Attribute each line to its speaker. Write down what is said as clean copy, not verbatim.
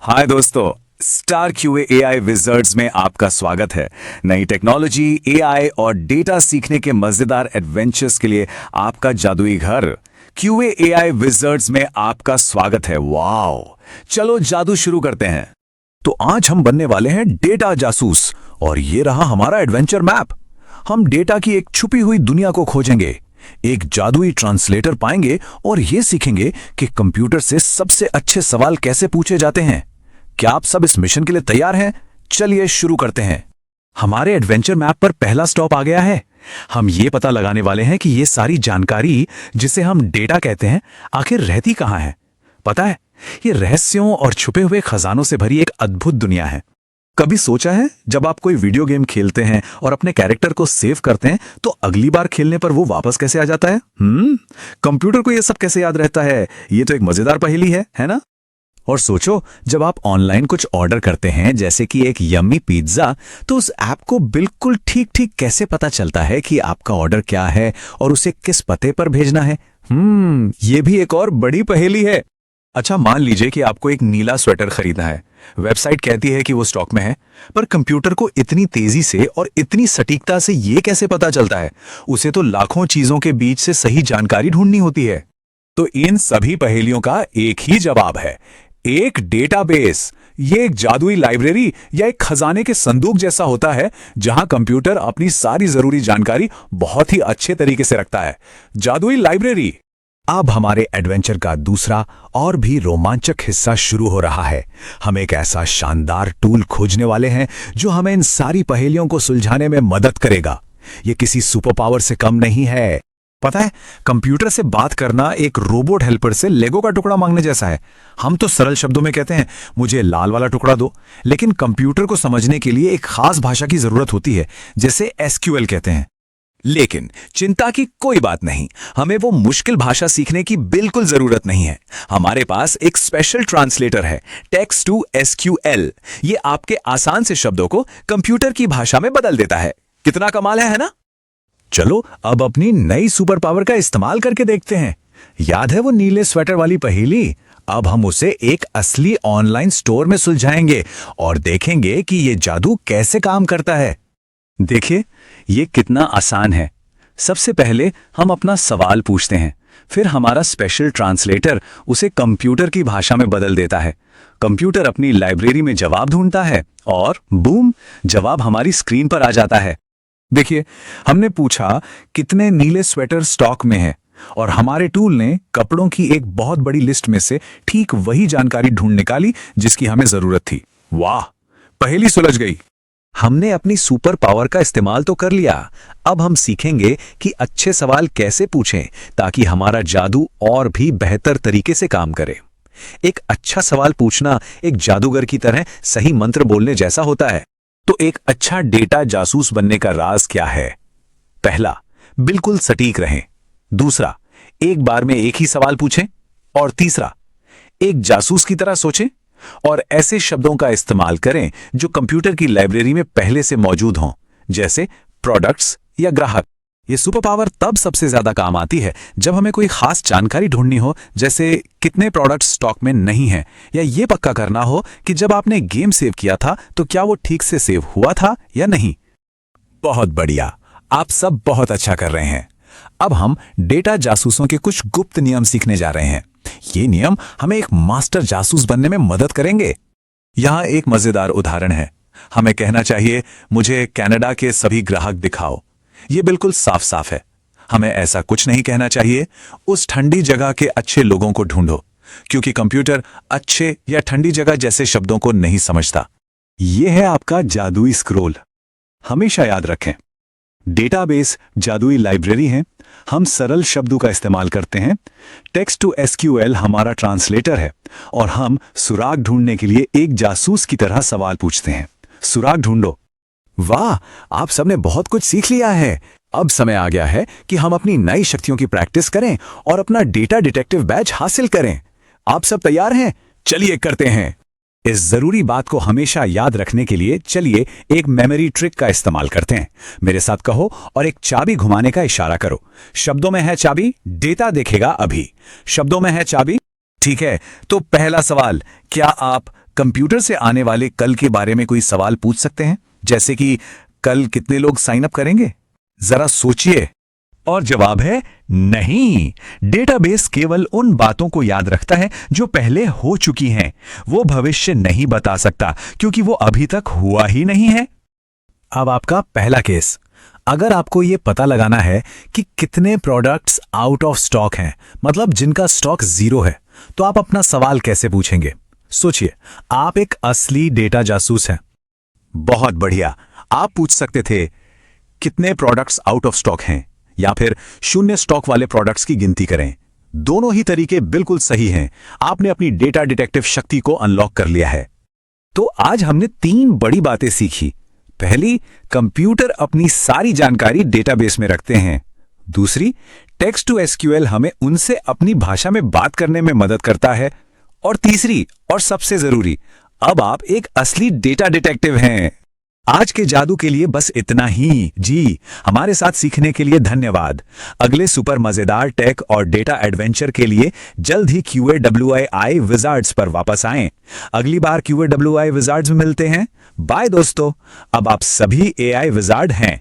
Speaker 1: हाय दोस्तों, star QA AI wizards में आपका स्वागत है। नई टेक्नोलॉजी, एआई और डेटा सीखने के मजेदार एडवेंचर्स के लिए आपका जादुई घर क्यूए एआई विजर्ड्स में आपका स्वागत है। वाओ, चलो जादू शुरू करते हैं। तो आज हम बनने वाले हैं डेटा जासूस और ये रहा हमारा एडवेंचर मैप। हम डेटा की एक छुपी हुई दुनिया को खोजेंगे, एक जादुई ट्रांसलेटर पाएंगे और ये सीखेंगे कि कंप्यूटर से सबसे अच्छे सवाल कैसे पूछे जाते हैं। क्या आप सब इस मिशन के लिए तैयार हैं? चलिए शुरू करते हैं। हमारे एडवेंचर मैप पर पहला स्टॉप आ गया है। हम ये पता लगाने वाले हैं कि ये सारी जानकारी, जिसे हम डेटा कहते हैं, आखिर रहती कहाँ है। पता है, ये रहस्यों और छुपे हुए खजानों से भरी एक अद्भुत दुनिया है। कभी सोचा है, जब आप कोई वीडियो गेम खेलते हैं और अपने कैरेक्टर को सेव करते हैं तो अगली बार खेलने पर वो वापस कैसे आ जाता है? कंप्यूटर को ये सब कैसे याद रहता है? ये तो एक मजेदार पहेली है ना? और सोचो, जब आप ऑनलाइन कुछ ऑर्डर करते हैं, जैसे कि एक यम्मी पिज्जा, तो उस ऐप को बिल्कुल ठीक ठीक कैसे पता चलता है कि आपका ऑर्डर क्या है और उसे किस पते पर भेजना है? ये भी एक और बड़ी पहेली है। अच्छा, मान लीजिए कि आपको एक नीला स्वेटर खरीदना है। वेबसाइट कहती है कि वो स्टॉक में है, पर कंप्यूटर को इतनी तेजी से और इतनी सटीकता से ये कैसे पता चलता है? उसे तो लाखों चीजों के बीच से सही जानकारी ढूंढनी होती है। तो इन सभी पहेलियों का एक ही जवाब है, एक डेटाबेस। ये एक जादुई लाइब्रेरी या एक खजाने के संदूक जैसा होता है, जहां कंप्यूटर अपनी सारी जरूरी जानकारी बहुत ही अच्छे तरीके से रखता है। जादुई लाइब्रेरी। अब हमारे एडवेंचर का दूसरा और भी रोमांचक हिस्सा शुरू हो रहा है। हम एक ऐसा शानदार टूल खोजने वाले हैं जो हमें इन सारी पहेलियों को सुलझाने में मदद करेगा। ये किसी सुपर पावर से कम नहीं है। पता है, कंप्यूटर से बात करना एक रोबोट हेल्पर से लेगो का टुकड़ा मांगने जैसा है। हम तो सरल शब्दों में कहते हैं, मुझे लाल वाला टुकड़ा दो, लेकिन कंप्यूटर को समझने के लिए एक खास भाषा की जरूरत होती है, जिसे एसक्यूएल कहते हैं। लेकिन चिंता की कोई बात नहीं, हमें वो मुश्किल भाषा सीखने की बिल्कुल जरूरत नहीं है। हमारे पास एक स्पेशल ट्रांसलेटर है, टेक्स्ट टू एसक्यूएल। ये आपके आसान से शब्दों को कंप्यूटर की भाषा में बदल देता है। कितना कमाल है ना? चलो अब अपनी नई सुपर पावर का इस्तेमाल करके देखते हैं। याद है वो नीले स्वेटर वाली पहेली? अब हम उसे एक असली ऑनलाइन स्टोर में सुलझाएंगे और देखेंगे कि ये जादू कैसे काम करता है। देखिए, ये कितना आसान है। सबसे पहले हम अपना सवाल पूछते हैं, फिर हमारा स्पेशल ट्रांसलेटर उसे कंप्यूटर की भाषा में बदल देता है। कंप्यूटर अपनी लाइब्रेरी में जवाब ढूंढता है और बूम, जवाब हमारी स्क्रीन पर आ जाता है। देखिए, हमने पूछा कितने नीले स्वेटर स्टॉक में हैं और हमारे टूल ने कपड़ों की एक बहुत बड़ी लिस्ट में से ठीक वही जानकारी ढूंढ निकाली जिसकी हमें जरूरत थी। वाह, पहेली सुलझ गई। हमने अपनी सुपर पावर का इस्तेमाल तो कर लिया। अब हम सीखेंगे कि अच्छे सवाल कैसे पूछें ताकि हमारा जादू और भी बेहतर तरीके से काम करे। एक अच्छा सवाल पूछना एक जादूगर की तरह सही मंत्र बोलने जैसा होता है। तो एक अच्छा डेटा जासूस बनने का राज क्या है? पहला, बिल्कुल सटीक रहें। दूसरा, एक बार में एक ही सवाल पूछें। और तीसरा, एक जासूस की तरह सोचें और ऐसे शब्दों का इस्तेमाल करें जो कंप्यूटर की लाइब्रेरी में पहले से मौजूद हों, जैसे प्रोडक्ट्स या ग्राहक। ये सुपर पावर तब सबसे ज्यादा काम आती है जब हमें कोई खास जानकारी ढूंढनी हो, जैसे कितने प्रोडक्ट्स स्टॉक में नहीं हैं, या ये पक्का करना हो कि जब आपने गेम सेव किया था तो क्या वो ठीक से सेव हुआ था या नहीं। बहुत बढ़िया, आप सब बहुत अच्छा कर रहे हैं। अब हम डेटा जासूसों के कुछ गुप्त नियम सीखने जा रहे हैं। ये नियम हमें एक मास्टर जासूस बनने में मदद करेंगे। यहां एक मजेदार उदाहरण है। हमें कहना चाहिए, मुझे कनाडा के सभी ग्राहक दिखाओ। ये बिल्कुल साफ साफ है। हमें ऐसा कुछ नहीं कहना चाहिए, उस ठंडी जगह के अच्छे लोगों को ढूंढो, क्योंकि कंप्यूटर अच्छे या ठंडी जगह जैसे शब्दों को नहीं समझता। यह है आपका जादुई स्क्रोल। हमेशा याद रखें, डेटाबेस जादुई लाइब्रेरी है। हम सरल शब्दों का इस्तेमाल करते हैं। टेक्स्ट टू एसक्यूएल हमारा ट्रांसलेटर है और हम सुराग ढूंढने के लिए एक जासूस की तरह सवाल पूछते हैं। सुराग ढूंढो। वाह, आप सबने बहुत कुछ सीख लिया है। अब समय आ गया है कि हम अपनी नई शक्तियों की प्रैक्टिस करें और अपना डेटा डिटेक्टिव बैच हासिल करें। आप सब तैयार हैं? चलिए करते हैं। इस जरूरी बात को हमेशा याद रखने के लिए चलिए एक मेमोरी ट्रिक का इस्तेमाल करते हैं। मेरे साथ कहो और एक चाबी घुमाने का इशारा करो। शब्दों में है चाबी, डेटा देखेगा अभी। शब्दों में है चाबी। ठीक है, तो पहला सवाल, क्या आप कंप्यूटर से आने वाले कल के बारे में कोई सवाल पूछ सकते हैं, जैसे कि कल कितने लोग साइन अप करेंगे? जरा सोचिए।
Speaker 2: और जवाब है नहीं। डेटाबेस केवल उन बातों को याद रखता है जो पहले हो चुकी हैं। वो भविष्य नहीं बता सकता क्योंकि वो अभी तक हुआ ही नहीं है।
Speaker 3: अब आपका पहला केस। अगर आपको ये पता लगाना है कि कितने प्रोडक्ट्स आउट ऑफ स्टॉक हैं, मतलब जिनका स्टॉक 0 है, तो आप अपना सवाल कैसे पूछेंगे? सोचिए, आप एक असली डेटा जासूस हैं।
Speaker 1: बहुत बढ़िया। आप पूछ सकते थे कितने प्रोडक्ट्स आउट ऑफ स्टॉक हैं, या फिर शून्य स्टॉक वाले प्रोडक्ट्स की गिनती करें। दोनों ही तरीके बिल्कुल सही हैं। आपने अपनी डेटा डिटेक्टिव शक्ति को अनलॉक कर लिया है। तो आज हमने 3 बड़ी बातें सीखी। पहली, कंप्यूटर अपनी सारी जानकारी डेटाबेस में रखते हैं। दूसरी, टेक्स्ट टू एसक्यूएल हमें उनसे अपनी भाषा में बात करने में मदद करता है। और तीसरी और सबसे जरूरी, अब आप एक असली डेटा डिटेक्टिव हैं। आज के जादू के लिए बस इतना ही। जी, हमारे साथ सीखने के लिए धन्यवाद। अगले सुपर मजेदार टेक और डेटा एडवेंचर के लिए जल्द ही QAWI विजार्ड्स पर वापस आएं। अगली बार QAWI विजार्ड्स में मिलते हैं। बाय दोस्तों, अब आप सभी AI विजार्ड हैं।